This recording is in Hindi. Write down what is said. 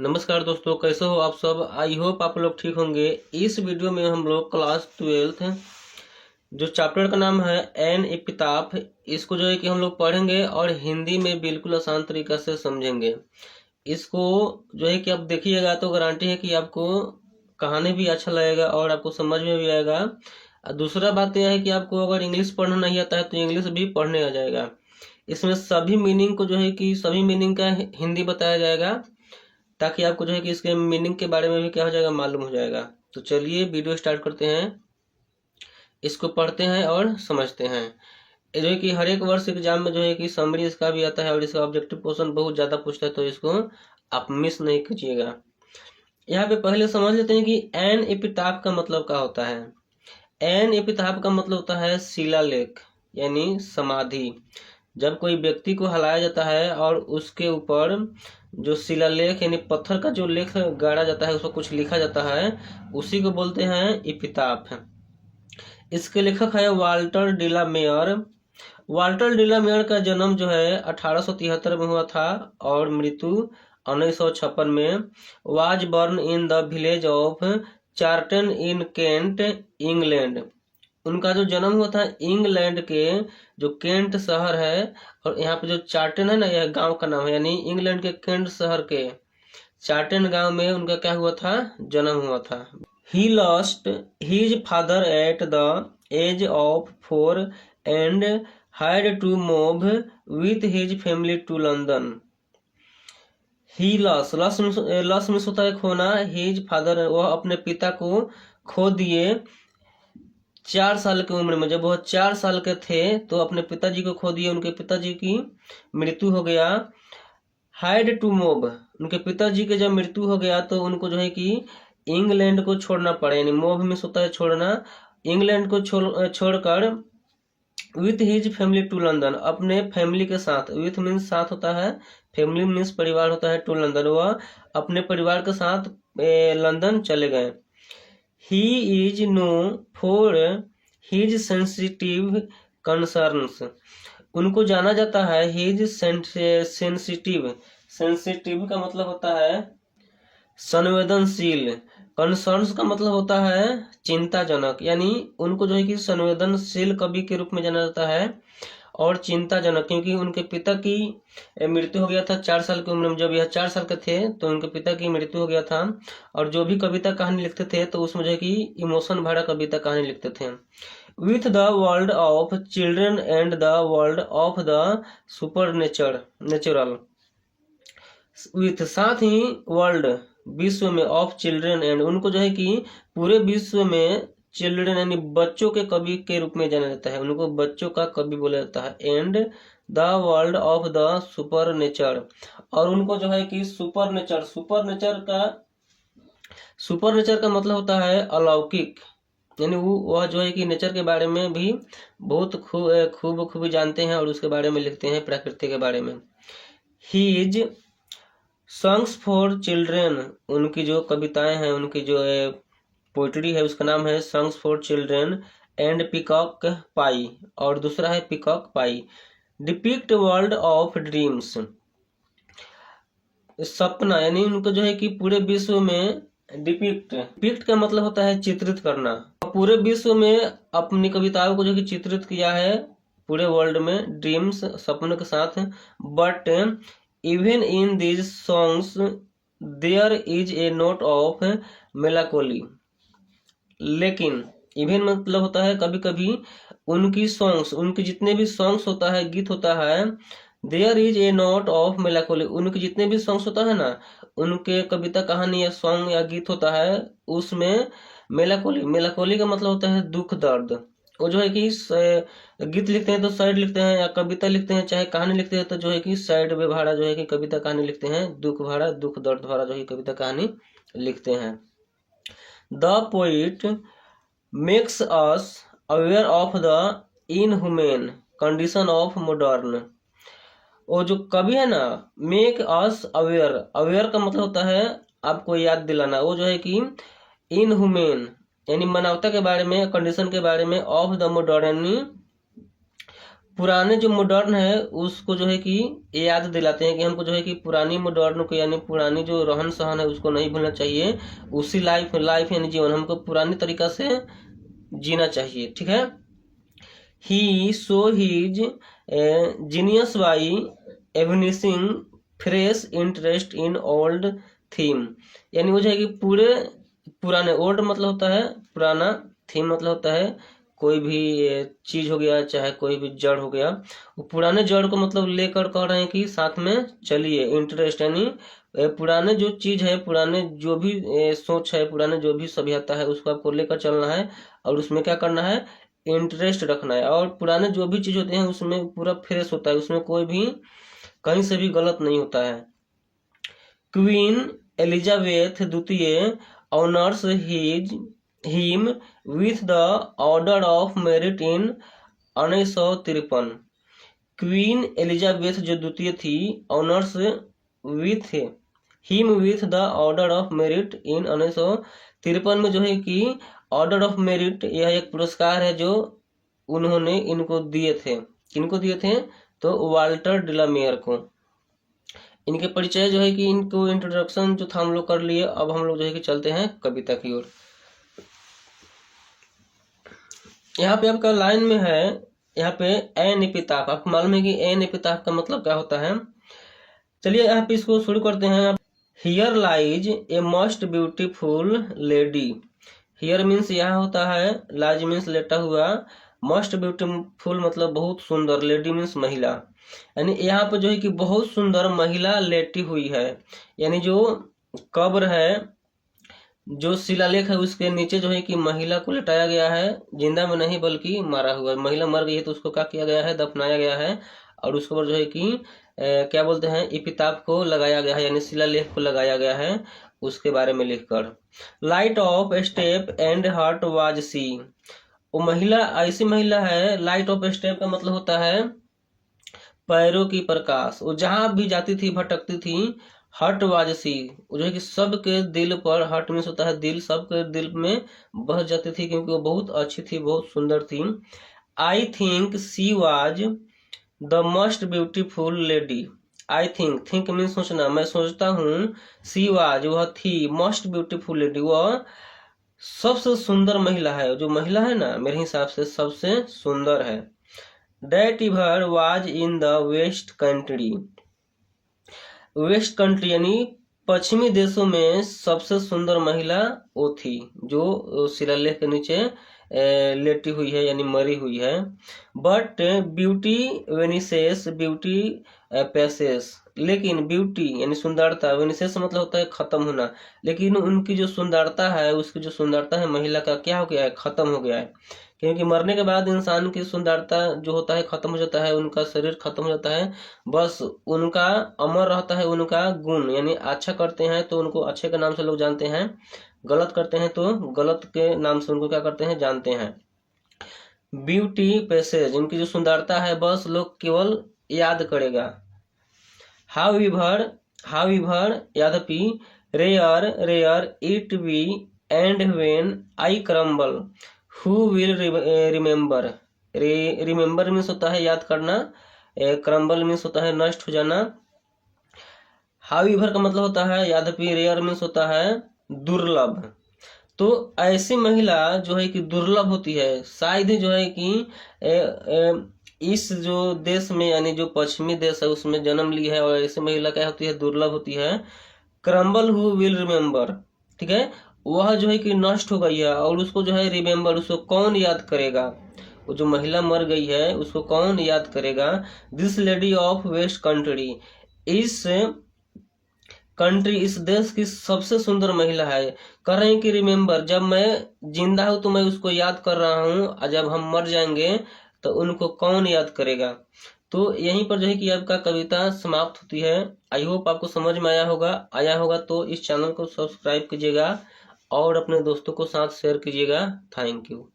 नमस्कार दोस्तों, कैसे हो आप सब। आई होप आप लोग ठीक होंगे। इस वीडियो में हम लोग क्लास 12 जो चैप्टर का नाम है एन एपिताफ, इसको जो है कि हम लोग पढ़ेंगे और हिंदी में बिल्कुल आसान तरीका से समझेंगे। इसको जो है कि आप देखिएगा तो गारंटी है कि आपको कहानी भी अच्छा लगेगा और आपको समझ में भी आएगा। दूसरा बात यह है कि आपको अगर इंग्लिश पढ़ना नहीं आता है तो इंग्लिश भी पढ़ने आ जाएगा। इसमें सभी मीनिंग को जो है कि सभी मीनिंग का हिंदी बताया जाएगा, ताकि आपको जो है कि इसके मीनिंग के बारे में भी क्या हो जाएगा, मालूम हो जाएगा। तो चलिए वीडियो स्टार्ट करते हैं, इसको पढ़ते हैं और समझते हैं। ये जो है कि हर एक वर्ष एग्जाम में जो है कि समरी इसका भी आता है और इसका ऑब्जेक्टिव क्वेश्चन बहुत ज़्यादा पूछता है, तो इसको आप मिस नहीं कीजिएगा। यहाँ पे पहले समझ लेते हैं कि एन एपिताफ का मतलब क्या होता है। एन एपिताफ का मतलब होता है शिलालेख यानी समाधि। जब कोई व्यक्ति को हलाया जाता है और उसके ऊपर जो शिलालेख यानी पत्थर का जो लेख गाड़ा जाता है, उसको कुछ लिखा जाता है, उसी को बोलते हैं एपिताफ। इसके लेखक है वाल्टर डिला मेयर। वाल्टर डिला मेयर का जन्म जो है 1873 में हुआ था और मृत्यु 1956 में। Was born in the village of चार्टन in Kent, England. उनका जो जन्म हुआ था इंग्लैंड के जो केंट शहर है, और यहाँ पे जो चार्टन है ना, यह गांव का नाम है, यानी इंग्लैंड के केंट शहर के चार्टन गांव में उनका क्या हुआ था, जन्म हुआ था। He lost his father at the age of 4 and had to move with his family to London. He loss loss में होता है खोना। हिज फादर, वह अपने पिता को खो दिए 4 साल की उम्र में। जब वह 4 साल के थे तो अपने पिताजी को खो दिए, उनके पिताजी की मृत्यु हो गया। हैड टू मूव, उनके पिताजी के जब मृत्यु हो गया तो उनको जो है कि इंग्लैंड को छोड़ना पड़ा, यानी मूव में होता है छोड़ना। इंग्लैंड को छोड़कर with his family to London, अपने फैमिली के साथ। विथ मीन्स साथ होता है, फैमिली मीन्स परिवार होता है, टू लंदन, वह अपने परिवार के साथ लंदन चले गए। He is known for his sensitive concerns. उनको जाना जाता है his sensitive, sensitive का मतलब होता है संवेदनशील, कंसर्न्स का मतलब होता है चिंताजनक, यानी उनको जो है कि संवेदनशील कवि के रूप में जाना जाता है और चिंताजनक, क्योंकि उनके पिता की मृत्यु हो गया था 4 साल की उम्र में। जब यह 4 साल के थे तो उनके पिता की मृत्यु हो गया था, और जो भी कविता कहानी लिखते थे तो उसमें जो है कि इमोशन भरा कविता कहानी लिखते थे। With the world of children and the world of the super natural. With साथ ही वर्ल्ड विश्व में, ऑफ चिल्ड्रन एंड, उनको जो है कि पूरे विश्व में चिल्ड्रन यानी बच्चों के कवि के रूप में जाना जाता है, उनको बच्चों का कवि बोला जाता है। And the world of the super nature, और उनको जो है कि सुपर नेचर का मतलब होता है अलौकिक, यानी वह जो है कि नेचर के बारे में भी बहुत खूब जानते हैं और उसके बारे में लिखते हैं, प्रकृति के बारे में। हीज सॉन्ग्स फॉर चिल्ड्रेन, उनकी जो कविताएं हैं, उनकी जो पोइट्री है, उसका नाम है songs for children and peacock pie, और दूसरा है peacock pie. Depict world of dreams, सपना, यानी उनको जो है कि पूरे विश्व में डिपिक्ट का मतलब होता है चित्रित करना। पूरे विश्व में अपनी कविताओं को जो कि चित्रित किया है पूरे वर्ल्ड में, ड्रीम्स, सपनों के साथ। But even in these songs there is a note of melancholy, लेकिन इवन मतलब होता है कभी कभी उनकी सॉन्ग्स, उनके जितने भी सॉन्ग्स होता है, गीत होता है, there is a note of melancholy, उनके जितने भी सॉन्ग्स होता है ना, उनके कविता कहानी या सॉन्ग या गीत होता है, उसमें मेलाकोली का मतलब होता है दुख दर्द। वो जो है कि गीत लिखते हैं तो साइड लिखते हैं, या कविता लिखते हैं चाहे कहानी लिखते हैं तो जो है कि साइड में भाड़ा जो है कि कविता कहानी लिखते हैं, दुख दर्द भरा जो है कविता कहानी लिखते हैं। The poet makes us aware of the inhuman condition of modern. वो जो कवि है ना, मेक अस अवेयर का मतलब होता है आपको याद दिलाना। वो जो है कि इनह्यूमन यानी मानवता के बारे में, कंडीशन के बारे में, ऑफ द मॉडर्न पुराने जो मॉडर्न है उसको जो है कि याद दिलाते हैं कि हमको जो है कि पुरानी मॉडर्न को यानी पुरानी जो रहन सहन है उसको नहीं भूलना चाहिए। उसी लाइफ यानी जीवन हमको पुरानी तरीका से जीना चाहिए। ठीक है। He so he's genius by evincing fresh interest in old theme, यानी वो जो है कि पुराने, ओल्ड मतलब होता है पुराना, थीम मतलब होता है कोई भी चीज हो गया, चाहे कोई भी जड़ हो गया, वो पुराने जड़ को मतलब लेकर कह रहे हैं कि साथ में चलिए। इंटरेस्ट यानी पुराने जो चीज है, पुराने जो भी सोच है, पुराने जो भी सभ्यता है उसको आपको लेकर चलना है और उसमें क्या करना है, इंटरेस्ट रखना है। और पुराने जो भी चीज होते हैं उसमें पूरा फ्रेश होता है, उसमें कोई भी कहीं से भी गलत नहीं होता है। क्वीन एलिजाबेथ द्वितीय honours him with the order of merit in 1953। Queen Elizabeth जो द्वितीय थी, honours with him with the order of merit in 1953 में जो है कि ऑर्डर ऑफ मेरिट यह एक पुरस्कार है जो उन्होंने इनको दिए थे। किनको दिए थे, तो वाल्टर डिलामेयर को। इनके परिचय जो है कि इनको इंट्रोडक्शन जो था हम लोग कर लिए। अब हम लोग जो है कि चलते हैं कविता की ओर। यहाँ पे आपका लाइन में है, यहाँ पे एन एपिताफ। आपको मालूम है कि एन एपिताफ का मतलब क्या होता है। चलिए यहाँ पे इसको शुरू करते हैं। Here lies a most beautiful lady. Here means यहाँ होता है, लाइज मीन्स लेटा हुआ, मोस्ट ब्यूटीफुल मतलब बहुत सुंदर, लेडी मीन्स महिला। यानी यहाँ पे जो है कि बहुत सुंदर महिला लेटी हुई है। यानी जो कब्र है, जो शिलालेख है उसके नीचे जो है कि महिला को लेटाया गया है, जिंदा में नहीं बल्कि मारा हुआ। महिला मर गई है तो उसको क्या किया गया है, दफनाया गया है और उसके ऊपर जो है कि क्या बोलते हैं, एपिताफ को लगाया गया है, यानी शिलालेख को लगाया गया है उसके बारे में लिखकर। Light of step and heart was she. वो महिला ऐसी महिला है, लाइट ऑफ स्टेप का मतलब होता है पैरों की प्रकाश। वो जहां भी जाती थी, भटकती थी। हट वाजसी, जो है कि सबके दिल पर, हट मीन्स होता है दिल, सबके दिल में बस जाती थी क्योंकि वो बहुत अच्छी थी, बहुत सुंदर थी। I think she was the most beautiful lady. I think means सोचना, मैं सोचता हूँ, सी वाज वह थी, मोस्ट ब्यूटीफुल लेडी वह सबसे सुंदर महिला है। जो महिला है ना, मेरे हिसाब से सबसे सुंदर है। That river was in the west country। West country यानी पश्चिमी देशों में सबसे सुंदर महिला वो थी जो शिलालेख के नीचे लेटी हुई है, यानी मरी हुई है। But beauty vanishes, beauty passes. लेकिन ब्यूटी यानी सुंदरता, वेनिसेस मतलब होता है खत्म होना, लेकिन उनकी जो सुंदरता है, उसकी जो सुंदरता है महिला का, क्या हो गया है, खत्म हो गया है। क्योंकि मरने के बाद इंसान की सुंदरता जो होता है खत्म हो जाता है, उनका शरीर खत्म हो जाता है, बस उनका अमर रहता है उनका गुण। यानी अच्छा करते हैं तो उनको अच्छे के नाम से लोग जानते हैं, गलत करते हैं तो गलत के नाम से उनको क्या करते हैं, जानते हैं। ब्यूटी पैसेज, इनकी जो सुंदरता है बस लोग केवल याद करेगा। हाउएवर यद्यपि, where'er it be and when I crumble, who will remember. Remember means होता है याद करना, क्रम्बल मीन्स होता है नष्ट हो जाना। हाउएवर का मतलब होता है यद्यपि, रेयर मीन्स होता है दुर्लभ। तो ऐसी महिला जो है कि दुर्लभ होती है, शायद ही जो है कि इस जो देश में, यानी जो पश्चिमी देश है उसमें जन्म ली है, और ऐसी महिला क्या होती है, दुर्लभ होती है। क्रम्बल हु विल रिमेम्बर, ठीक है, वह जो है कि नष्ट हो गई है और उसको जो है रिमेम्बर, उसको कौन याद करेगा। वो जो महिला मर गई है उसको कौन याद करेगा। This lady of west country, इस कंट्री, इस देश की सबसे सुंदर महिला है। कर रहे हैं कि रिमेम्बर, जब मैं जिंदा हूं तो मैं उसको याद कर रहा हूं, और जब हम मर जाएंगे तो उनको कौन याद करेगा। तो यहीं पर जो है कि आपका कविता समाप्त होती है। आई होप आपको समझ में आया होगा तो इस चैनल को सब्सक्राइब कीजिएगा और अपने दोस्तों को साथ शेयर कीजिएगा। Thank you.